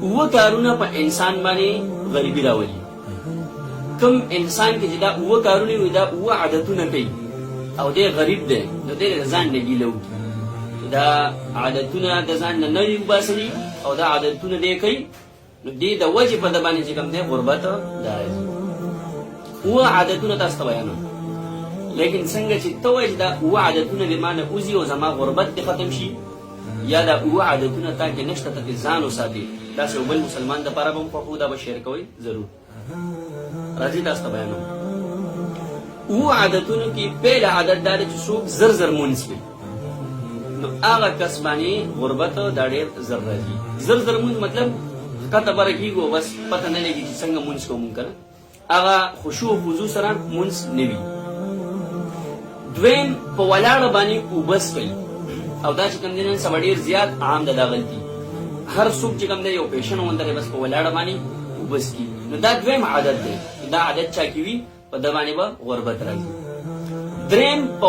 و کارونه په انسان باندې غریبي راولي. کم انسان کې چې دا و کارونه وي دا و عادتونه کوي او دی غریب دی نو دی د ځان نه ګیله وکړي دا عادتونه د ځان نه نه وباسي او دا عادتونه دی کوي نو دی د وجه په د باندې چې کوم دی غربت دا راځي. و عادتونه تاسو ته بیانوم لیکن څنګه چې ته وایې دا و عادتونه د مانه اوزي او زما غربت دې ختم شي یا دا و عادتونه تا کې نشته ته ځان وساتي داسې یو بل مسلمان دپاره به هم خوښو دا به شیر کوئ ضرور راځي تاسو ته بیانوم. و عادتونو کې پیل عادت دا دی چې څوک زر زر مونځ کوي نو هغه کس باندې غربت دا ډېر زر راځي. زر زر مونځ مطلب ښکته بره کېږو بس پته نه لګي چې څنګه مونځ کوو مونږ که نه هغه خشوع و خضوع سره مونځ نه وي. دویم په ولاړه باندې اوبه څښئ او دا چې کوم دی نن سبا ډېر زیات عام ده دا غلطي هر څوک چې کوم دی یو پیشن وندرې بس په ولاړه باندې اوبه څښي نو دا دویم عادت دی. دا عادت چا کې وي په ده باندې به غربت راځي. دریم په